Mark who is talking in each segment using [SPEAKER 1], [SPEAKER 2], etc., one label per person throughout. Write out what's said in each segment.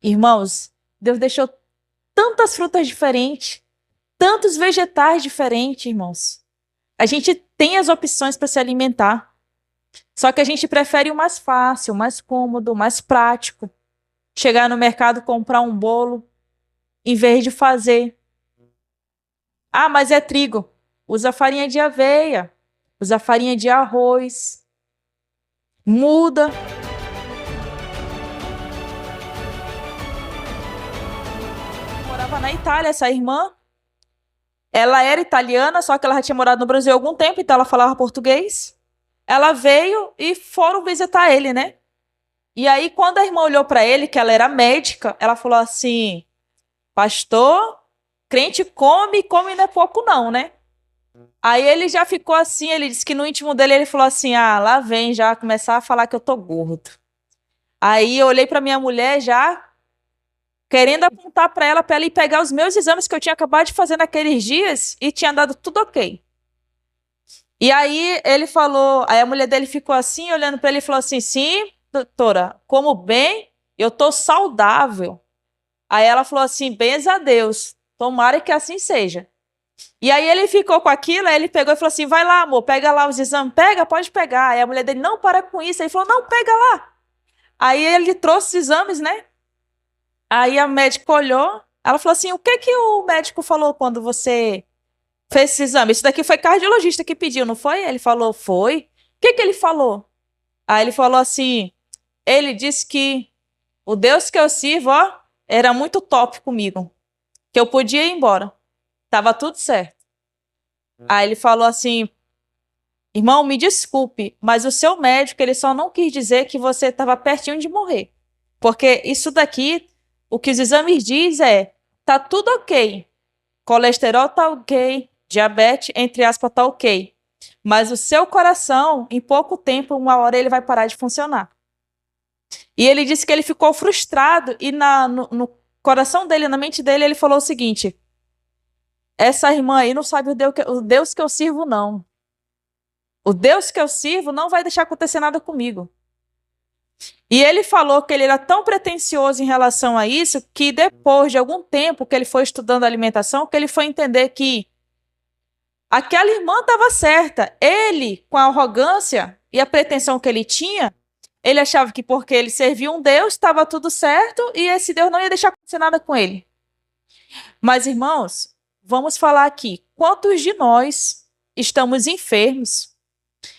[SPEAKER 1] Irmãos, Deus deixou tantas frutas diferentes, tantos vegetais diferentes, irmãos. A gente tem as opções para se alimentar. Só que a gente prefere o mais fácil, o mais cômodo, o mais prático. Chegar no mercado, comprar um bolo, em vez de fazer. Ah, mas é trigo. Usa farinha de aveia, usa farinha de arroz. Muda. Morava na Itália, essa irmã. Ela era italiana, só que ela já tinha morado no Brasil há algum tempo, então ela falava português. Ela veio e foram visitar ele, né? E aí, quando a irmã olhou para ele, que ela era médica, ela falou assim: pastor, crente come, come não é pouco não, né? Aí ele já ficou assim, ele disse que no íntimo dele ele falou assim: ah, lá vem já começar a falar que eu tô gordo. Aí eu olhei para minha mulher já querendo apontar para ela ir pegar os meus exames que eu tinha acabado de fazer naqueles dias e tinha dado tudo ok. E aí ele falou, aí a mulher dele ficou assim, olhando para ele e falou assim: sim, doutora, como bem, eu tô saudável. Aí ela falou assim: benza a Deus, tomara que assim seja. E aí ele ficou com aquilo, aí ele pegou e falou assim: vai lá, amor, pega lá os exames, pega, pode pegar. Aí a mulher dele: não, para com isso. Aí ele falou: não, pega lá. Aí ele trouxe os exames, né? Aí a médica olhou, ela falou assim: o que que o médico falou quando você fez esse exame? Isso daqui foi cardiologista que pediu, não foi? Ele falou: foi. O que que ele falou? Aí ele falou assim: ele disse que o Deus que eu sirvo, ó, era muito top comigo, que eu podia ir embora. Tava tudo certo. Aí ele falou assim: irmão, me desculpe, mas o seu médico, ele só não quis dizer que você estava pertinho de morrer. Porque isso daqui, o que os exames dizem é: tá tudo ok. Colesterol tá ok, diabetes, entre aspas, tá ok. Mas o seu coração, em pouco tempo, uma hora ele vai parar de funcionar. E ele disse que ele ficou frustrado e no coração dele, na mente dele, ele falou o seguinte: essa irmã aí não sabe o Deus que eu sirvo, não. O Deus que eu sirvo não vai deixar acontecer nada comigo. E ele falou que ele era tão pretensioso em relação a isso que depois de algum tempo que ele foi estudando alimentação, que ele foi entender que aquela irmã estava certa. Ele, com a arrogância e a pretensão que ele tinha, ele achava que porque ele servia um Deus, estava tudo certo e esse Deus não ia deixar acontecer nada com ele. Mas, irmãos, vamos falar aqui. Quantos de nós estamos enfermos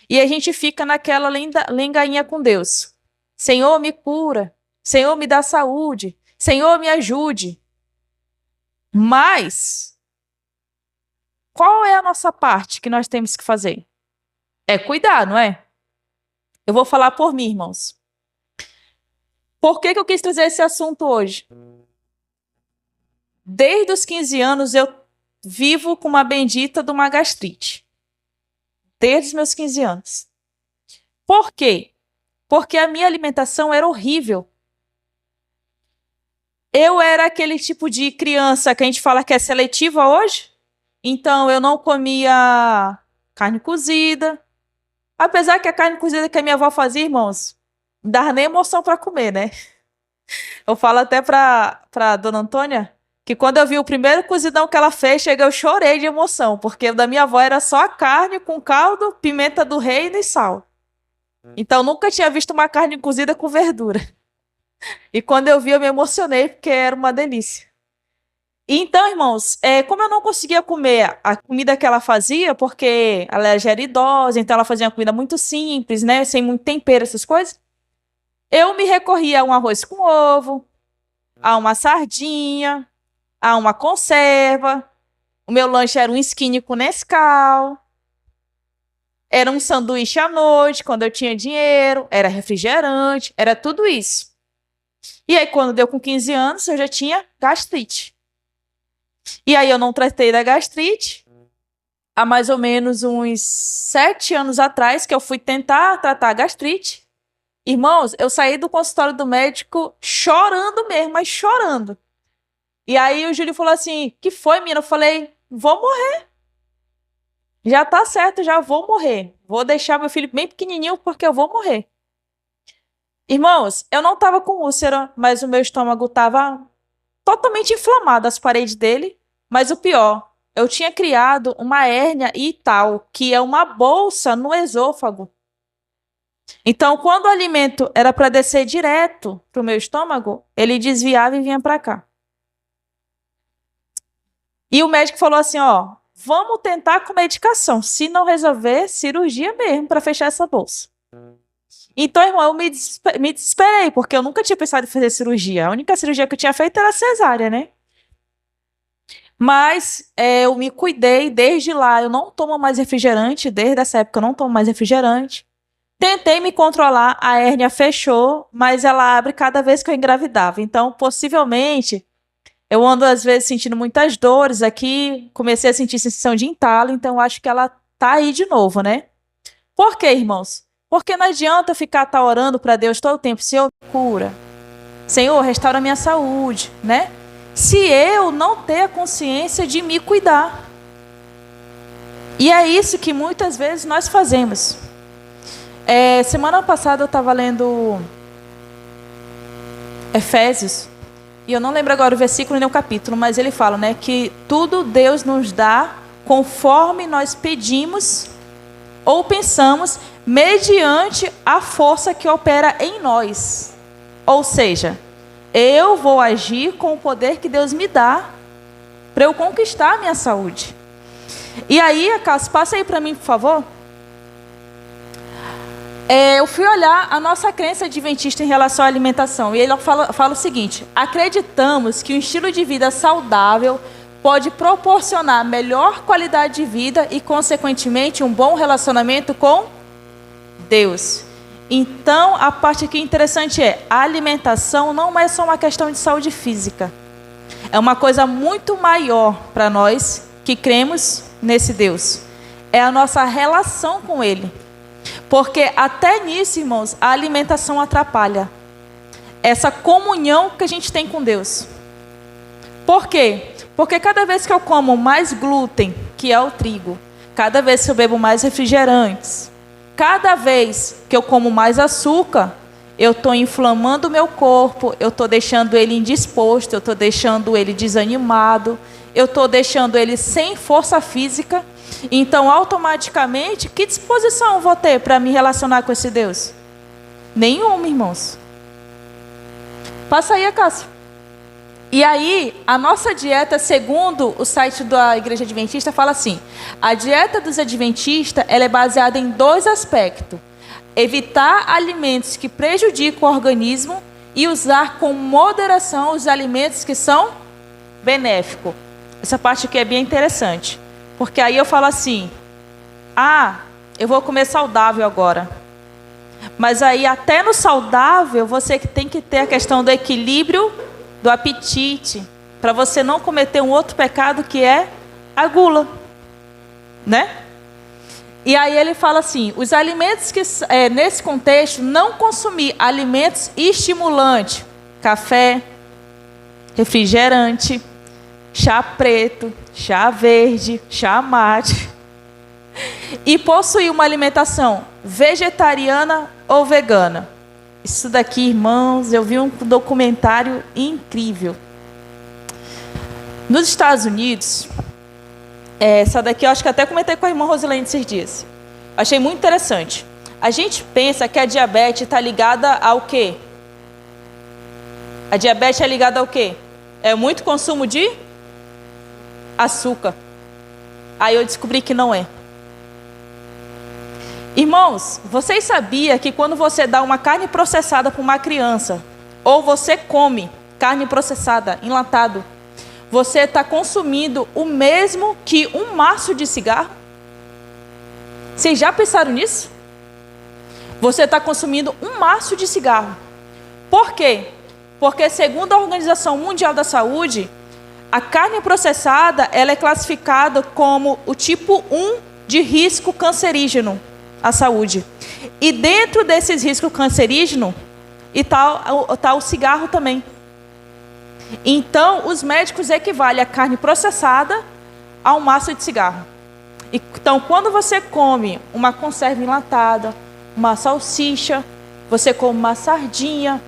[SPEAKER 1] e a gente fica naquela lengainha com Deus? Senhor, me cura. Senhor, me dá saúde. Senhor, me ajude. Mas, qual é a nossa parte que nós temos que fazer? É cuidar, não é? Eu vou falar por mim, irmãos. Por que eu quis trazer esse assunto hoje? Desde os 15 anos eu vivo com uma bendita de uma gastrite. Desde os meus 15 anos. Por quê? Porque a minha alimentação era horrível. Eu era aquele tipo de criança que a gente fala que é seletiva hoje. Então eu não comia carne cozida. Apesar que a carne cozida que a minha avó fazia, irmãos, não dava nem emoção para comer, né? Eu falo até pra dona Antônia que quando eu vi o primeiro cozidão que ela fez, eu chorei de emoção, porque o da minha avó era só carne com caldo, pimenta do reino e sal. Então nunca tinha visto uma carne cozida com verdura. E quando eu vi, eu me emocionei, porque era uma delícia. Então, irmãos, como eu não conseguia comer a comida que ela fazia, porque ela já era idosa, então ela fazia uma comida muito simples, né? Sem muito tempero, essas coisas. Eu me recorria a um arroz com ovo, a uma sardinha, a uma conserva. O meu lanche era um skinny com Nescau. Era um sanduíche à noite, quando eu tinha dinheiro. Era refrigerante, era tudo isso. E aí, quando deu com 15 anos, eu já tinha gastrite. E aí, eu não tratei da gastrite. Há mais ou menos uns 7 anos atrás, que eu fui tentar tratar a gastrite. Irmãos, eu saí do consultório do médico chorando mesmo, mas chorando. E aí, o Júlio falou assim: que foi, menina? Eu falei: vou morrer. Já tá certo, já vou morrer. Vou deixar meu filho bem pequenininho porque eu vou morrer. Irmãos, eu não estava com úlcera, mas o meu estômago estava totalmente inflamado, as paredes dele. Mas o pior, eu tinha criado uma hérnia hiatal, que é uma bolsa no esôfago. Então, quando o alimento era para descer direto para o meu estômago, ele desviava e vinha para cá. E o médico falou assim, ó, vamos tentar com medicação. Se não resolver, cirurgia mesmo para fechar essa bolsa. Então, irmão, eu me desesperei, porque eu nunca tinha pensado em fazer cirurgia. A única cirurgia que eu tinha feito era cesárea, né? Mas eu me cuidei desde lá. Eu não tomo mais refrigerante, desde essa época eu não tomo mais refrigerante. Tentei me controlar, a hérnia fechou, mas ela abre cada vez que eu engravidava. Então, possivelmente, eu ando às vezes sentindo muitas dores aqui, comecei a sentir sensação de entalo, então acho que ela tá aí de novo, né? Por quê, irmãos? Porque não adianta ficar orando para Deus todo o tempo, Senhor, cura. Senhor, restaura a minha saúde, né? Se eu não ter a consciência de me cuidar. E é isso que muitas vezes nós fazemos. Semana passada eu estava lendo Efésios, e eu não lembro agora o versículo nem o capítulo, mas ele fala, né, que tudo Deus nos dá conforme nós pedimos ou pensamos, mediante a força que opera em nós. Ou seja, eu vou agir com o poder que Deus me dá para eu conquistar a minha saúde. E aí, Cássio, passa aí para mim, por favor. Eu fui olhar a nossa crença adventista em relação à alimentação. E ele fala o seguinte: acreditamos que um estilo de vida saudável pode proporcionar melhor qualidade de vida e, consequentemente, um bom relacionamento com Deus. Então, a parte aqui interessante a alimentação não é só uma questão de saúde física. É uma coisa muito maior para nós que cremos nesse Deus. É a nossa relação com Ele. Porque até nisso, irmãos, a alimentação atrapalha essa comunhão que a gente tem com Deus. Por quê? Porque cada vez que eu como mais glúten, que é o trigo, cada vez que eu bebo mais refrigerantes, cada vez que eu como mais açúcar, eu estou inflamando o meu corpo, eu estou deixando ele indisposto, eu estou deixando ele desanimado, eu estou deixando ele sem força física. Então, automaticamente, que disposição eu vou ter para me relacionar com esse Deus? Nenhuma, irmãos. Passa aí, Cássio. E aí, a nossa dieta, segundo o site da Igreja Adventista, fala assim: a dieta dos adventistas ela é baseada em 2 aspectos. Evitar alimentos que prejudicam o organismo e usar com moderação os alimentos que são benéficos. Essa parte aqui é bem interessante. Porque aí eu falo assim, eu vou comer saudável agora. Mas aí até no saudável você tem que ter a questão do equilíbrio do apetite. Para você não cometer um outro pecado que é a gula. Né? E aí ele fala assim, os alimentos que, nesse contexto, não consumir alimentos estimulantes. Café, refrigerante, chá preto, chá verde, chá mate. E possuir uma alimentação vegetariana ou vegana. Isso daqui, irmãos, eu vi um documentário incrível. Nos Estados Unidos, essa daqui eu acho que até comentei com a irmã Rosilene esses dias. Achei muito interessante. A gente pensa que a diabetes está ligada ao quê? A diabetes é ligada ao quê? É muito consumo de açúcar. Aí eu descobri que não é. Irmãos, vocês sabiam que quando você dá uma carne processada para uma criança, ou você come carne processada, enlatado, você está consumindo o mesmo que um maço de cigarro? Vocês já pensaram nisso? Você está consumindo um maço de cigarro. Por quê? Porque segundo a Organização Mundial da Saúde, a carne processada ela é classificada como o tipo 1 de risco cancerígeno à saúde. E dentro desses riscos cancerígenos está o cigarro também. Então, os médicos equivalem a carne processada a um maço de cigarro. Então, quando você come uma conserva enlatada, uma salsicha, você come uma sardinha.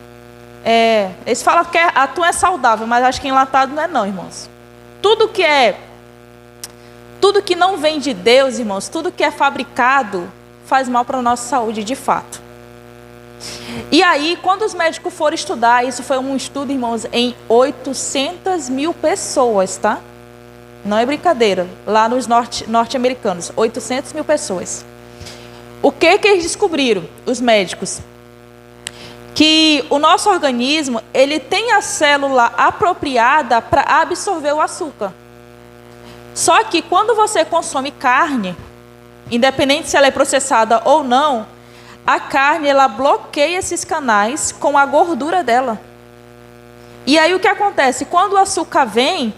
[SPEAKER 1] Eles falam que atum é saudável, mas acho que enlatado não é não, irmãos. Tudo que não vem de Deus, irmãos, tudo que é fabricado faz mal para a nossa saúde, de fato. E aí, quando os médicos foram estudar, isso foi um estudo, irmãos, em 800 mil pessoas, tá? Não é brincadeira. Lá nos norte-americanos, 800 mil pessoas. O que eles descobriram, os médicos? Que o nosso organismo, ele tem a célula apropriada para absorver o açúcar. Só que quando você consome carne, independente se ela é processada ou não, a carne, ela bloqueia esses canais com a gordura dela. E aí o que acontece? Quando o açúcar vem,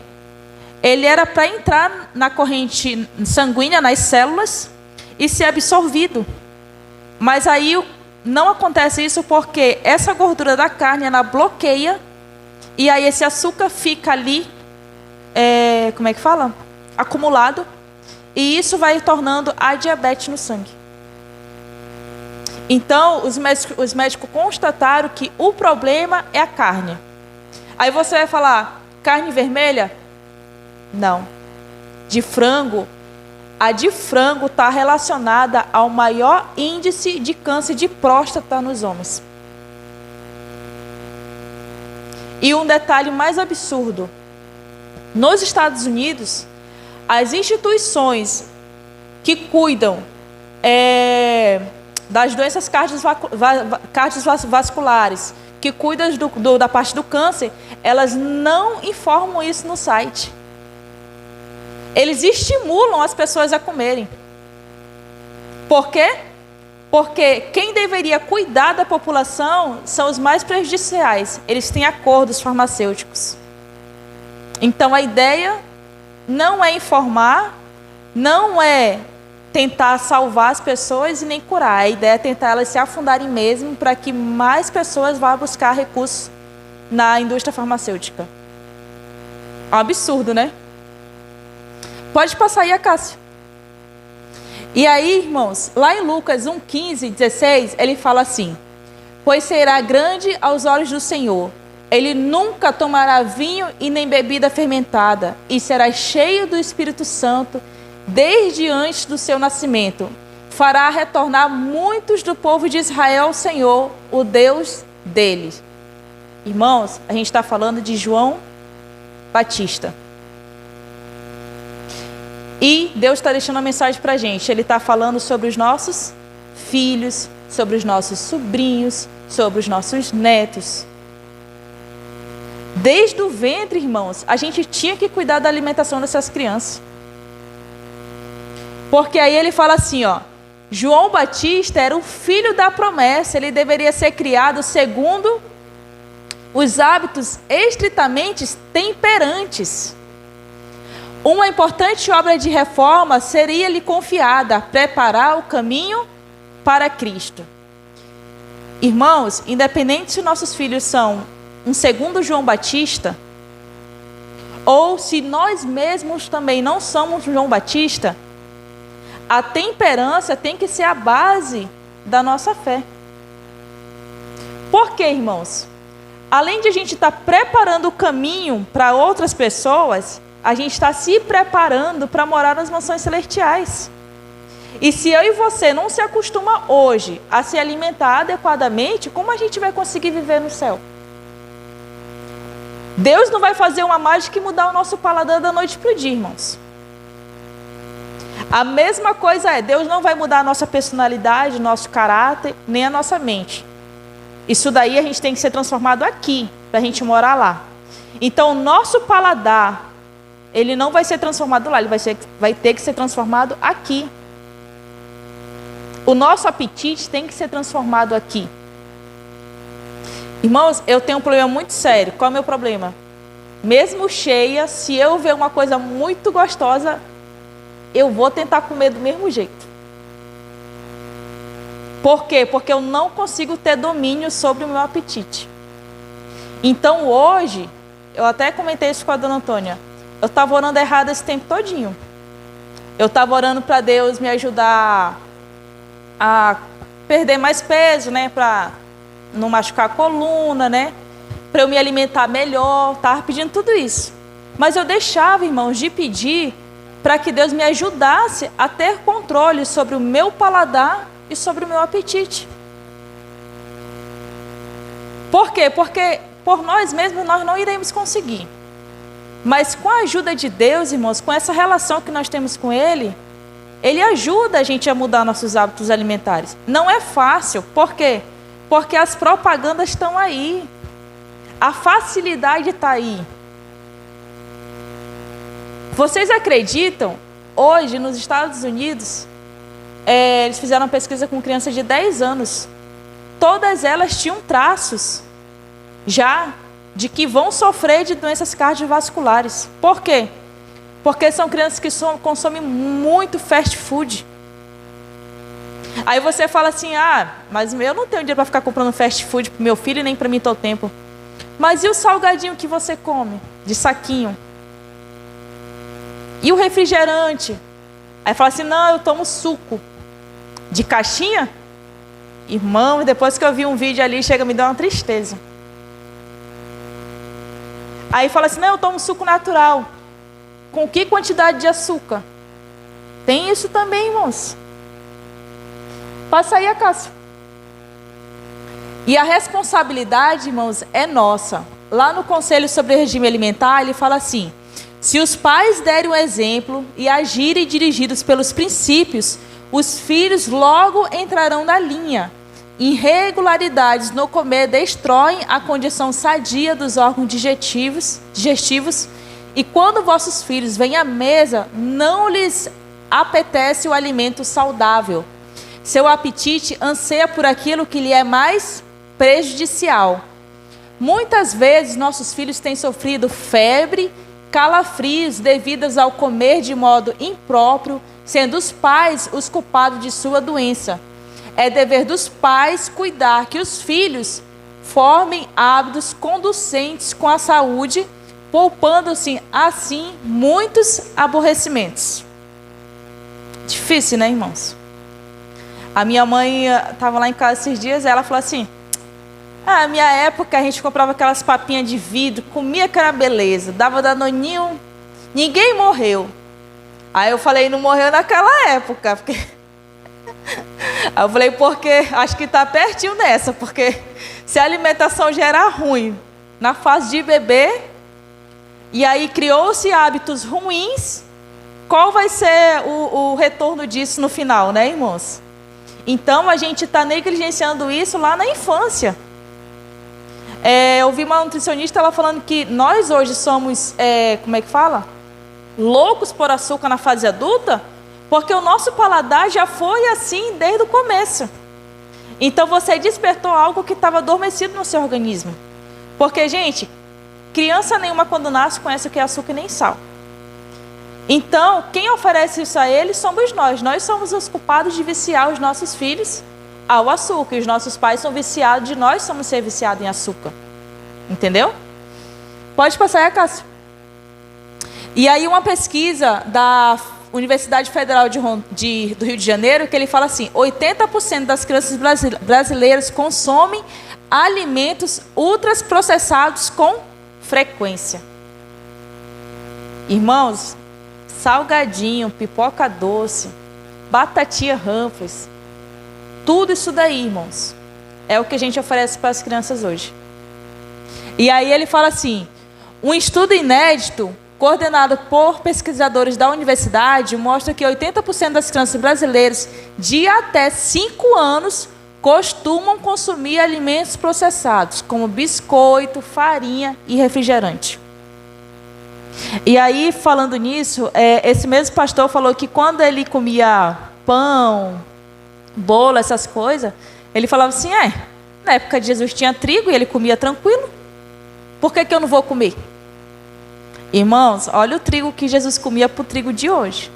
[SPEAKER 1] ele era para entrar na corrente sanguínea, nas células, e ser absorvido. Mas aí não acontece isso porque essa gordura da carne, ela bloqueia, e aí esse açúcar fica ali, como é que fala? Acumulado, e isso vai tornando a diabetes no sangue. Então, os médicos constataram que o problema é a carne. Aí você vai falar, carne vermelha? Não. De frango. A de frango está relacionada ao maior índice de câncer de próstata nos homens. E um detalhe mais absurdo. Nos Estados Unidos, as instituições que cuidam das doenças cardiovasculares, que cuidam da parte do câncer, elas não informam isso no site. Eles estimulam as pessoas a comerem. Por quê? Porque quem deveria cuidar da população são os mais prejudiciais. Eles têm acordos farmacêuticos. Então a ideia não é informar, não é tentar salvar as pessoas e nem curar. A ideia é tentar elas se afundarem mesmo para que mais pessoas vá buscar recursos na indústria farmacêutica. É um absurdo, né? Pode passar aí, Cássio. E aí, irmãos, lá em Lucas 1:15, 16, ele fala assim: pois será grande aos olhos do Senhor. Ele nunca tomará vinho e nem bebida fermentada, e será cheio do Espírito Santo desde antes do seu nascimento. Fará retornar muitos do povo de Israel ao Senhor, o Deus deles. Irmãos, a gente está falando de João Batista. E Deus está deixando uma mensagem para a gente. Ele está falando sobre os nossos filhos, sobre os nossos sobrinhos, sobre os nossos netos. Desde o ventre, irmãos, a gente tinha que cuidar da alimentação dessas crianças. Porque aí ele fala assim, ó, João Batista era o filho da promessa, ele deveria ser criado segundo os hábitos estritamente temperantes. Uma importante obra de reforma seria-lhe confiada, preparar o caminho para Cristo. Irmãos, independente se nossos filhos são um segundo João Batista, ou se nós mesmos também não somos João Batista, a temperança tem que ser a base da nossa fé. Por quê, irmãos? Além de a gente estar preparando o caminho para outras pessoas, a gente está se preparando para morar nas mansões celestiais. E se eu e você não se acostuma hoje a se alimentar adequadamente, como a gente vai conseguir viver no céu? Deus não vai fazer uma mágica e mudar o nosso paladar da noite para o dia, irmãos. A mesma coisa Deus não vai mudar a nossa personalidade, nosso caráter, nem a nossa mente. Isso daí a gente tem que ser transformado aqui, para a gente morar lá. Então, o nosso paladar, ele não vai ser transformado lá, ele vai ter que ser transformado aqui. O nosso apetite tem que ser transformado aqui. Irmãos, eu tenho um problema muito sério. Qual é o meu problema? Mesmo cheia, se eu ver uma coisa muito gostosa, eu vou tentar comer do mesmo jeito. Por quê? Porque eu não consigo ter domínio sobre o meu apetite. Então hoje, eu até comentei isso com a dona Antônia, eu estava orando errado esse tempo todinho. Eu estava orando para Deus me ajudar a perder mais peso, né? Para não machucar a coluna, né? Para eu me alimentar melhor, estava pedindo tudo isso. Mas eu deixava, irmãos, de pedir para que Deus me ajudasse a ter controle sobre o meu paladar e sobre o meu apetite. Por quê? Porque por nós mesmos nós não iremos conseguir. Mas com a ajuda de Deus, irmãos, com essa relação que nós temos com Ele, Ele ajuda a gente a mudar nossos hábitos alimentares. Não é fácil. Por quê? Porque as propagandas estão aí. A facilidade está aí. Vocês acreditam, hoje nos Estados Unidos, eles fizeram uma pesquisa com crianças de 10 anos. Todas elas tinham traços já de que vão sofrer de doenças cardiovasculares. Por quê? Porque são crianças que consomem muito fast food. Aí você fala assim, mas eu não tenho dinheiro para ficar comprando fast food para meu filho nem para mim todo o tempo. Mas e o salgadinho que você come, de saquinho? E o refrigerante? Aí fala assim, não, eu tomo suco. De caixinha? Irmão, depois que eu vi um vídeo ali, chega a me dar uma tristeza. Aí fala assim, não, eu tomo suco natural. Com que quantidade de açúcar? Tem isso também, irmãos. Passa aí, Cássio. E a responsabilidade, irmãos, é nossa. Lá no Conselho sobre Regime Alimentar, ele fala assim, se os pais derem o exemplo e agirem dirigidos pelos princípios, os filhos logo entrarão na linha. Irregularidades no comer destroem a condição sadia dos órgãos digestivos e quando vossos filhos vêm à mesa, não lhes apetece o alimento saudável. Seu apetite anseia por aquilo que lhe é mais prejudicial. Muitas vezes nossos filhos têm sofrido febre, calafrios devidos ao comer de modo impróprio, sendo os pais os culpados de sua doença. É dever dos pais cuidar que os filhos formem hábitos conducentes com a saúde, poupando-se assim muitos aborrecimentos. Difícil, né, irmãos? A minha mãe estava lá em casa esses dias, ela falou assim, na minha época a gente comprava aquelas papinhas de vidro, comia aquela beleza, dava danoninho, ninguém morreu. Aí eu falei, não morreu naquela época, porque... Aí eu falei, porque acho que está pertinho nessa, porque se a alimentação já era ruim na fase de bebê, e aí criou-se hábitos ruins, qual vai ser o retorno disso no final, né, irmãos? Então a gente está negligenciando isso lá na infância. Eu vi uma nutricionista ela falando que nós hoje somos, como é que fala? Loucos por açúcar na fase adulta, porque o nosso paladar já foi assim desde o começo. Então você despertou algo que estava adormecido no seu organismo. Porque, gente, criança nenhuma quando nasce conhece o que é açúcar e nem sal. Então, quem oferece isso a eles somos nós. Nós somos os culpados de viciar os nossos filhos ao açúcar. E os nossos pais são viciados de nós somos ser viciados em açúcar. Entendeu? Pode passar aí, Cássio. E aí uma pesquisa da Universidade Federal do Rio de Janeiro, que ele fala assim, 80% das crianças brasileiras consomem alimentos ultraprocessados com frequência. Irmãos, salgadinho, pipoca doce, batatinha Ruffles, tudo isso daí, irmãos, é o que a gente oferece para as crianças hoje. E aí ele fala assim, um estudo inédito coordenado por pesquisadores da universidade, mostra que 80% das crianças brasileiras de até 5 anos costumam consumir alimentos processados, como biscoito, farinha e refrigerante. E aí, falando nisso, esse mesmo pastor falou que quando ele comia pão, bolo, essas coisas, ele falava assim, na época de Jesus tinha trigo e ele comia tranquilo, por que eu não vou comer? Irmãos, olha o trigo que Jesus comia para o trigo de hoje.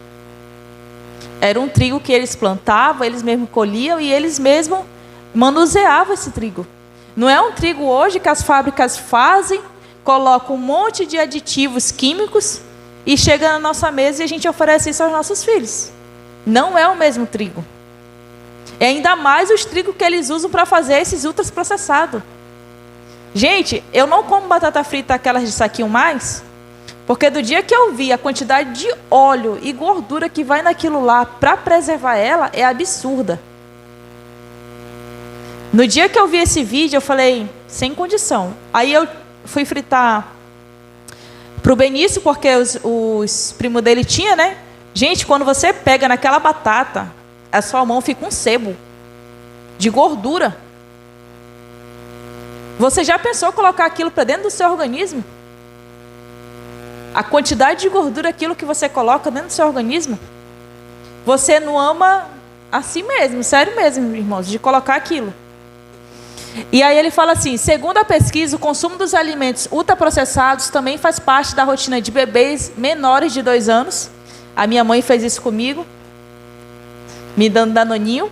[SPEAKER 1] Era um trigo que eles plantavam, eles mesmos colhiam e eles mesmos manuseavam esse trigo. Não é um trigo hoje que as fábricas fazem, colocam um monte de aditivos químicos e chega na nossa mesa e a gente oferece isso aos nossos filhos. Não é o mesmo trigo. E ainda mais os trigos que eles usam para fazer esses ultraprocessados. Gente, eu não como batata frita aquelas de saquinho mais, porque do dia que eu vi a quantidade de óleo e gordura que vai naquilo lá para preservar ela, é absurda. No dia que eu vi esse vídeo, eu falei, sem condição. Aí eu fui fritar pro Benício, porque os primos dele tinham, né? Gente, quando você pega naquela batata, a sua mão fica um sebo de gordura. Você já pensou colocar aquilo para dentro do seu organismo? A quantidade de gordura, aquilo que você coloca dentro do seu organismo? Você não ama assim mesmo, sério mesmo, irmãos, de colocar aquilo. E aí ele fala assim, segundo a pesquisa, o consumo dos alimentos ultraprocessados também faz parte da rotina de bebês menores de 2 anos. A minha mãe fez isso comigo, me dando danoninho.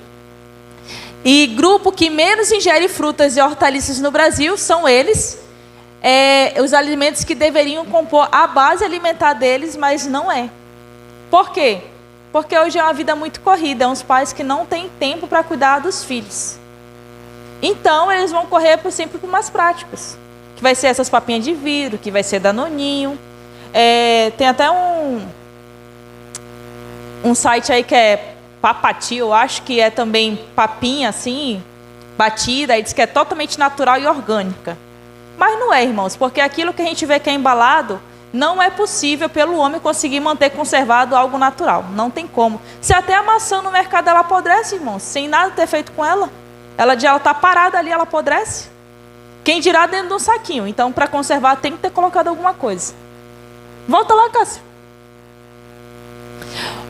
[SPEAKER 1] E grupo que menos ingere frutas e hortaliças no Brasil são eles. Os alimentos que deveriam compor a base alimentar deles, mas não é. Por quê? Porque hoje é uma vida muito corrida, uns pais que não têm tempo para cuidar dos filhos. Então, eles vão correr sempre por mais práticas. Que vai ser essas papinhas de vidro, que vai ser danoninho. Tem até um site aí que é Papati, eu acho que é também papinha assim, batida, e diz que é totalmente natural e orgânica. Mas não é, irmãos, porque aquilo que a gente vê que é embalado, não é possível pelo homem conseguir manter conservado algo natural. Não tem como. Se até a maçã no mercado ela apodrece, irmãos, sem nada ter feito com ela. Ela está parada ali, ela apodrece. Quem dirá dentro de um saquinho. Então, para conservar, tem que ter colocado alguma coisa. Volta lá, Cássio.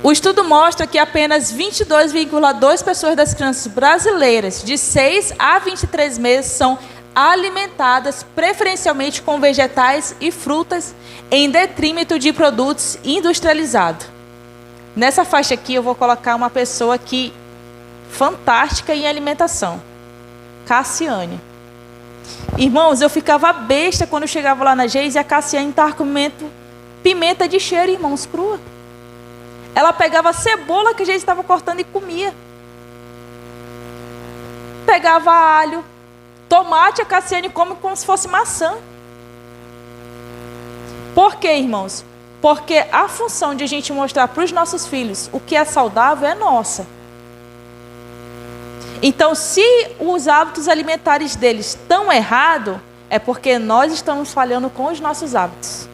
[SPEAKER 1] O estudo mostra que apenas 22,2% das crianças brasileiras de 6 a 23 meses são alimentadas preferencialmente com vegetais e frutas em detrimento de produtos industrializados. Nessa faixa aqui eu vou colocar uma pessoa aqui fantástica em alimentação, Cassiane. Irmãos, eu ficava besta quando eu chegava lá na Geis e a Cassiane estava comendo pimenta de cheiro, irmãos, crua. Ela pegava a cebola que a gente estava cortando e comia. Pegava alho, tomate, a Cassiane come como se fosse maçã. Por quê, irmãos? Porque a função de a gente mostrar para os nossos filhos o que é saudável é nossa. Então, se os hábitos alimentares deles estão errados, é porque nós estamos falhando com os nossos hábitos.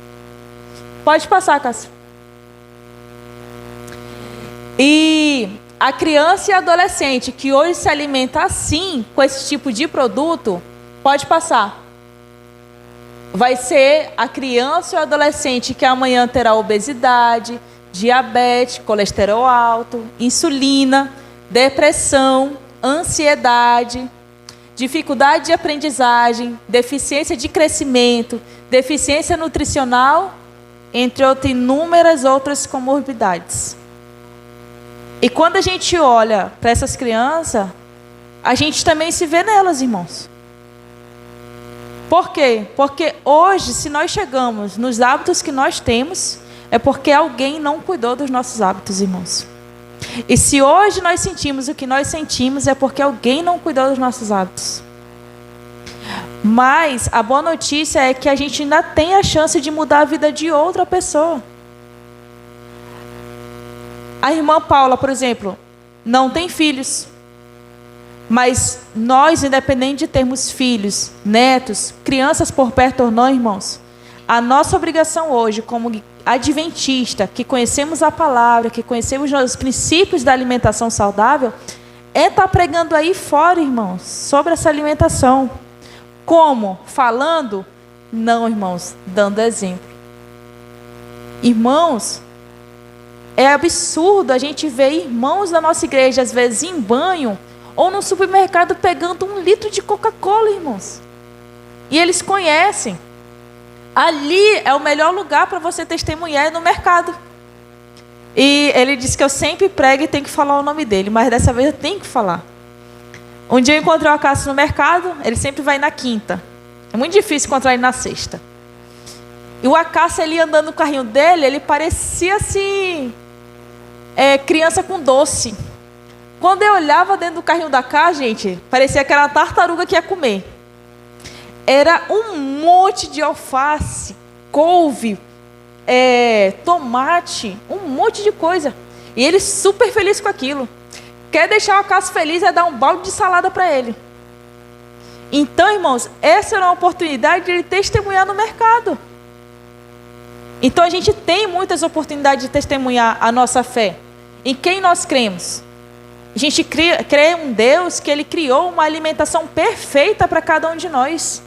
[SPEAKER 1] Pode passar, Cássio. E a criança e adolescente que hoje se alimenta assim, com esse tipo de produto, pode passar. Vai ser a criança e o adolescente que amanhã terá obesidade, diabetes, colesterol alto, insulina, depressão, ansiedade, dificuldade de aprendizagem, deficiência de crescimento, deficiência nutricional, entre outras inúmeras outras comorbidades. E quando a gente olha para essas crianças, a gente também se vê nelas, irmãos. Por quê? Porque hoje, se nós chegamos nos hábitos que nós temos, é porque alguém não cuidou dos nossos hábitos, irmãos. E se hoje nós sentimos o que nós sentimos, é porque alguém não cuidou dos nossos hábitos. Mas a boa notícia é que a gente ainda tem a chance de mudar a vida de outra pessoa. A irmã Paula, por exemplo, não tem filhos. Mas nós, independente de termos filhos, netos, crianças por perto ou não, irmãos, a nossa obrigação hoje, como adventista, que conhecemos a palavra, que conhecemos os princípios da alimentação saudável, é estar pregando aí fora, irmãos, sobre essa alimentação. Como? Falando? Não, irmãos, dando exemplo. Irmãos, é absurdo a gente ver irmãos da nossa igreja, às vezes em banho, ou no supermercado pegando 1 litro de Coca-Cola, irmãos. E eles conhecem. Ali é o melhor lugar para você testemunhar, é no mercado. E ele disse que eu sempre prego e tenho que falar o nome dele, mas dessa vez eu tenho que falar. Um dia eu encontrei o Acácio no mercado, ele sempre vai na quinta. É muito difícil encontrar ele na sexta. E o Acácio ali andando no carrinho dele, ele parecia assim, criança com doce. Quando eu olhava dentro do carrinho da cá, gente, parecia que era uma tartaruga que ia comer. Era um monte de alface, couve, tomate, um monte de coisa. E ele super feliz com aquilo. Quer deixar o Cássio feliz é dar um balde de salada para ele. Então, irmãos, essa era uma oportunidade de ele testemunhar no mercado. Então a gente tem muitas oportunidades de testemunhar a nossa fé. Em quem nós cremos? A gente crê em um Deus que Ele criou uma alimentação perfeita para cada um de nós.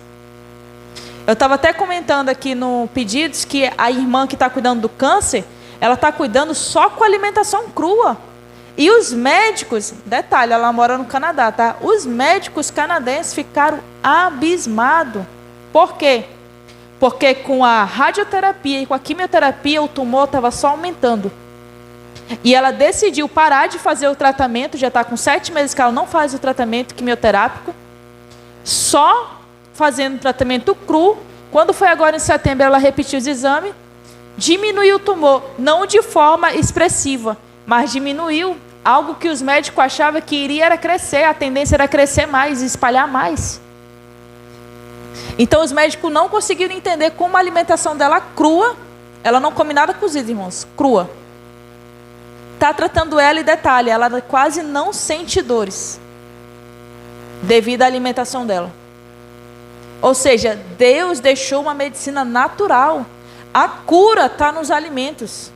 [SPEAKER 1] Eu estava até comentando aqui no Pedidos que a irmã que está cuidando do câncer, ela está cuidando só com alimentação crua. E os médicos, detalhe, ela mora no Canadá, tá? Os médicos canadenses ficaram abismados. Por quê? Porque com a radioterapia e com a quimioterapia o tumor estava só aumentando. E ela decidiu parar de fazer o tratamento, já está com 7 meses que ela não faz o tratamento quimioterápico, só fazendo tratamento cru. Quando foi agora em setembro, ela repetiu os exames, diminuiu o tumor, não de forma expressiva, mas diminuiu. Algo que os médicos achavam que iria era crescer, a tendência era crescer mais, espalhar mais. Então os médicos não conseguiram entender como a alimentação dela crua, ela não come nada cozido, irmãos, crua. Está tratando ela e detalhe, ela quase não sente dores, devido à alimentação dela. Ou seja, Deus deixou uma medicina natural. A cura está nos alimentos.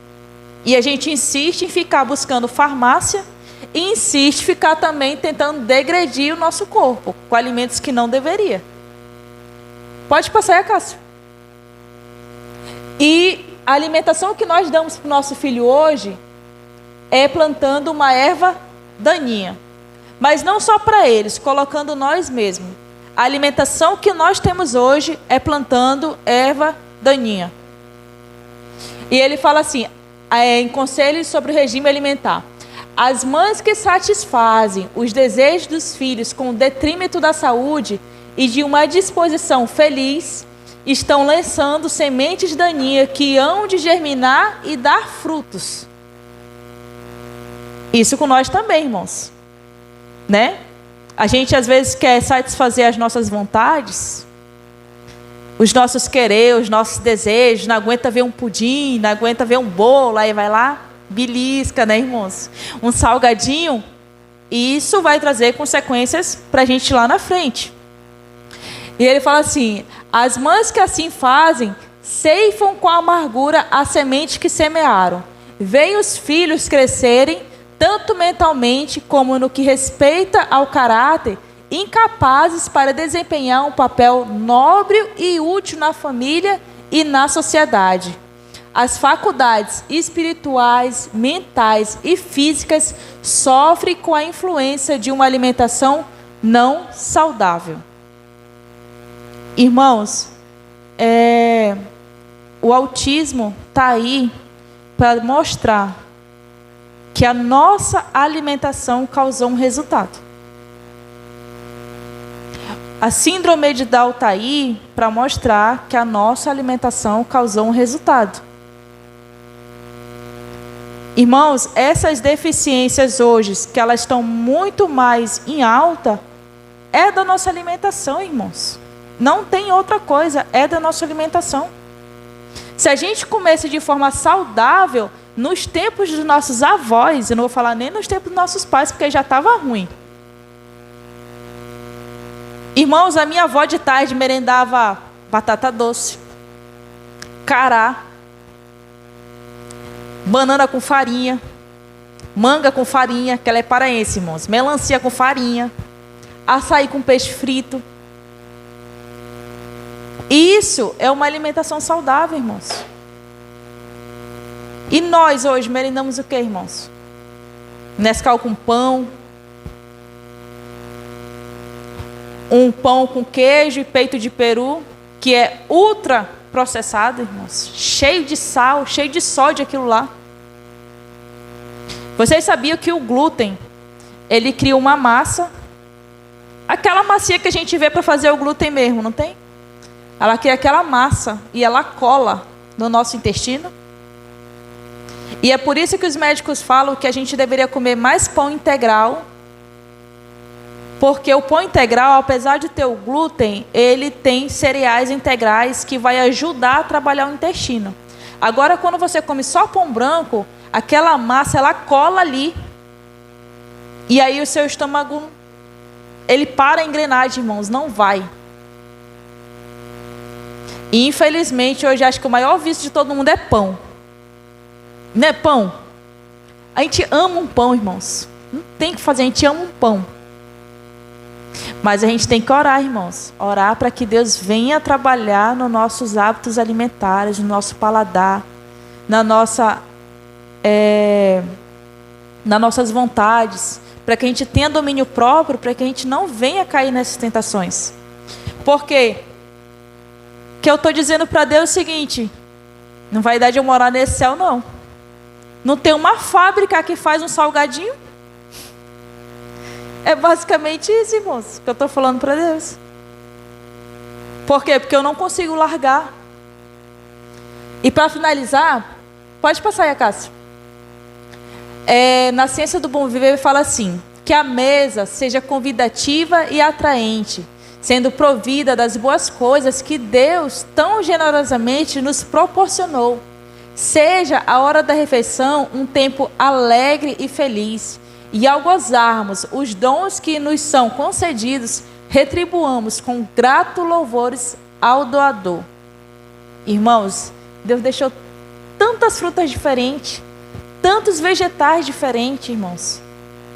[SPEAKER 1] E a gente insiste em ficar buscando farmácia e insiste em ficar também tentando degredir o nosso corpo com alimentos que não deveria. Pode passar aí, Cássio. E a alimentação que nós damos para o nosso filho hoje é plantando uma erva daninha. Mas não só para eles, colocando nós mesmos. A alimentação que nós temos hoje é plantando erva daninha. E ele fala assim, em conselhos sobre o regime alimentar. As mães que satisfazem os desejos dos filhos com detrimento da saúde e de uma disposição feliz, estão lançando sementes daninhas que hão de germinar e dar frutos. Isso com nós também, irmãos. Né? A gente às vezes quer satisfazer as nossas vontades, os nossos querer, os nossos desejos, não aguenta ver um pudim, não aguenta ver um bolo, aí vai lá, belisca, né, irmãos? Um salgadinho, e isso vai trazer consequências para a gente lá na frente. E ele fala assim, as mães que assim fazem, ceifam com amargura a semente que semearam. Veem os filhos crescerem, tanto mentalmente como no que respeita ao caráter, incapazes para desempenhar um papel nobre e útil na família e na sociedade. As faculdades espirituais, mentais e físicas sofrem com a influência de uma alimentação não saudável. Irmãos, o autismo está aí para mostrar que a nossa alimentação causou um resultado. A síndrome de Down está aí para mostrar que a nossa alimentação causou um resultado. Irmãos, essas deficiências hoje, que elas estão muito mais em alta, é da nossa alimentação, irmãos. Não tem outra coisa, é da nossa alimentação. Se a gente comesse de forma saudável, nos tempos dos nossos avós, eu não vou falar nem nos tempos dos nossos pais, porque já estava ruim. Irmãos, a minha avó de tarde merendava batata doce, cará, banana com farinha, manga com farinha, que ela é paraense, irmãos, melancia com farinha, açaí com peixe frito. Isso é uma alimentação saudável, irmãos. E nós hoje merendamos o que, irmãos? Nescau com pão, um pão com queijo e peito de peru, que é ultra processado, irmãos, cheio de sal, cheio de sódio aquilo lá. Vocês sabiam que o glúten, ele cria uma massa, aquela massinha que a gente vê para fazer o glúten mesmo, não tem? Ela cria aquela massa e ela cola no nosso intestino. E é por isso que os médicos falam que a gente deveria comer mais pão integral, porque o pão integral, apesar de ter o glúten, ele tem cereais integrais que vai ajudar a trabalhar o intestino. Agora, quando você come só pão branco, aquela massa, ela cola ali. E aí o seu estômago, ele para a engrenagem, irmãos, não vai. E infelizmente, hoje acho que o maior vício de todo mundo é pão. Não é pão? A gente ama um pão, irmãos. Não tem o que fazer, a gente ama um pão. Mas a gente tem que orar, irmãos. Orar para que Deus venha trabalhar nos nossos hábitos alimentares, no nosso paladar, nas nossas vontades, para que a gente tenha domínio próprio, para que a gente não venha cair nessas tentações. Por quê? Que eu estou dizendo para Deus o seguinte: não vai dar de eu morar nesse céu, não. Não tem uma fábrica que faz um salgadinho. É basicamente isso, irmãos, que eu estou falando para Deus. Por quê? Porque eu não consigo largar. E para finalizar, pode passar aí, Cássio. Na Ciência do Bom Viver fala assim: que a mesa seja convidativa e atraente, sendo provida das boas coisas que Deus tão generosamente nos proporcionou. Seja a hora da refeição um tempo alegre e feliz. E ao gozarmos os dons que nos são concedidos, retribuamos com grato louvores ao doador. Irmãos, Deus deixou tantas frutas diferentes, tantos vegetais diferentes, irmãos.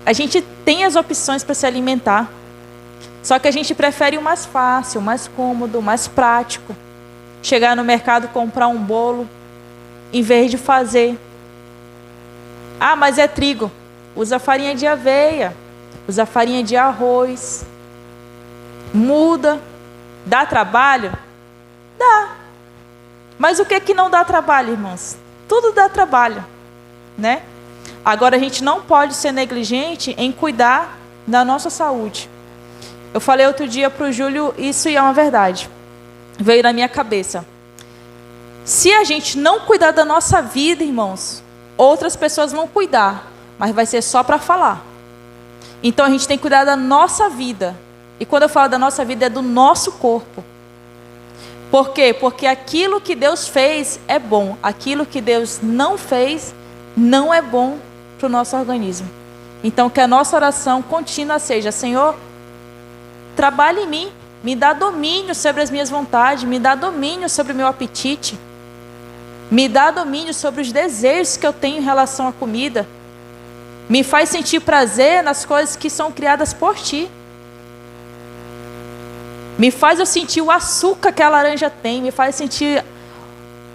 [SPEAKER 1] A gente tem as opções para se alimentar. Só que a gente prefere o mais fácil, o mais cômodo, o mais prático. Chegar no mercado, comprar um bolo, em vez de fazer. Ah, mas é trigo. Usa farinha de aveia, usa farinha de arroz. Muda. Dá trabalho? Dá. Mas o que é que não dá trabalho, irmãos? Tudo dá trabalho, né? Agora a gente não pode ser negligente em cuidar da nossa saúde. Eu falei outro dia para o Júlio, isso é uma verdade. Veio na minha cabeça. Se a gente não cuidar da nossa vida, irmãos, outras pessoas vão cuidar, mas vai ser só para falar. Então a gente tem que cuidar da nossa vida. E quando eu falo da nossa vida, é do nosso corpo. Por quê? Porque aquilo que Deus fez é bom. Aquilo que Deus não fez, não é bom para o nosso organismo. Então que a nossa oração contínua seja: Senhor, trabalhe em mim. Me dá domínio sobre as minhas vontades. Me dá domínio sobre o meu apetite. Me dá domínio sobre os desejos que eu tenho em relação à comida. Me faz sentir prazer nas coisas que são criadas por Ti. Me faz eu sentir o açúcar que a laranja tem. Me faz sentir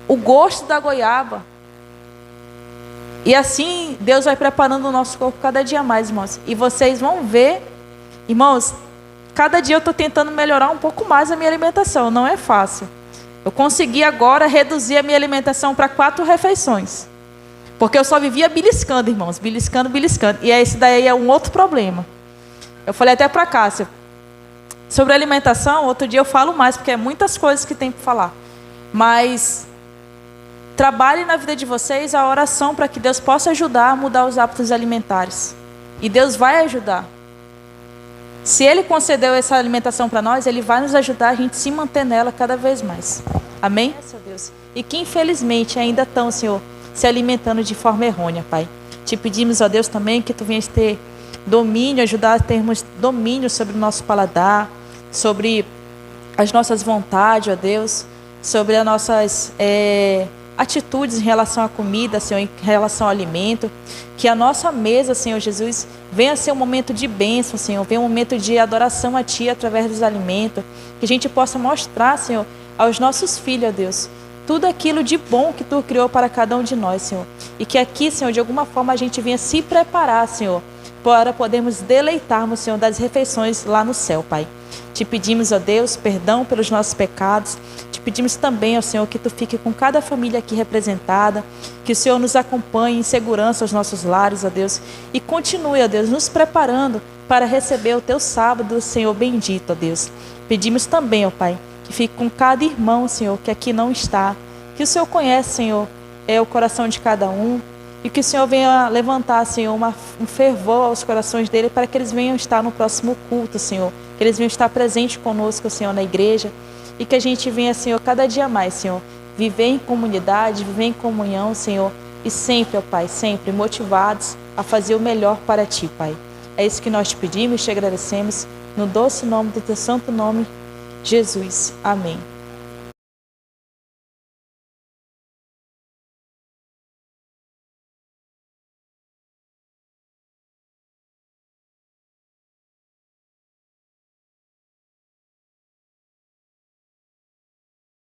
[SPEAKER 1] o gosto da goiaba. E assim Deus vai preparando o nosso corpo cada dia mais, irmãos. E vocês vão ver, irmãos, cada dia eu estou tentando melhorar um pouco mais a minha alimentação. Não é fácil. Eu consegui agora reduzir a minha alimentação para 4 refeições. Porque eu só vivia beliscando, irmãos. Beliscando, beliscando. E esse daí é um outro problema. Eu falei até para Cássia. Sobre alimentação, outro dia eu falo mais, porque é muitas coisas que tem para falar. Mas trabalhe na vida de vocês a oração para que Deus possa ajudar a mudar os hábitos alimentares. E Deus vai ajudar. Se Ele concedeu essa alimentação para nós, Ele vai nos ajudar a gente se manter nela cada vez mais. Amém? Deus. E que infelizmente ainda estão, Senhor, se alimentando de forma errônea, Pai. Te pedimos, ó Deus, também que Tu venhas ter domínio, ajudar a termos domínio sobre o nosso paladar, sobre as nossas vontades, ó Deus, sobre as nossas atitudes em relação à comida, Senhor, em relação ao alimento. Que a nossa mesa, Senhor Jesus, venha ser um momento de bênção, Senhor, venha um momento de adoração a Ti através dos alimentos. Que a gente possa mostrar, Senhor, aos nossos filhos, ó Deus, tudo aquilo de bom que Tu criou para cada um de nós, Senhor. E que aqui, Senhor, de alguma forma a gente venha se preparar, Senhor, para podermos deleitarmos, Senhor, das refeições lá no céu, Pai. Te pedimos, ó Deus, perdão pelos nossos pecados. Te pedimos também, ó Senhor, que Tu fique com cada família aqui representada. Que o Senhor nos acompanhe em segurança aos nossos lares, ó Deus. E continue, ó Deus, nos preparando para receber o Teu sábado, Senhor, bendito, ó Deus. Pedimos também, ó Pai, que fique com cada irmão, Senhor, que aqui não está. Que o Senhor conhece, Senhor, o coração de cada um. E que o Senhor venha levantar, Senhor, um fervor aos corações dele para que eles venham estar no próximo culto, Senhor. Que eles venham estar presentes conosco, Senhor, na igreja. E que a gente venha, Senhor, cada dia mais, Senhor, viver em comunidade, viver em comunhão, Senhor. E sempre, ó Pai, sempre motivados a fazer o melhor para Ti, Pai. É isso que nós te pedimos e te agradecemos. No doce nome do Teu santo nome, Jesus. Amém.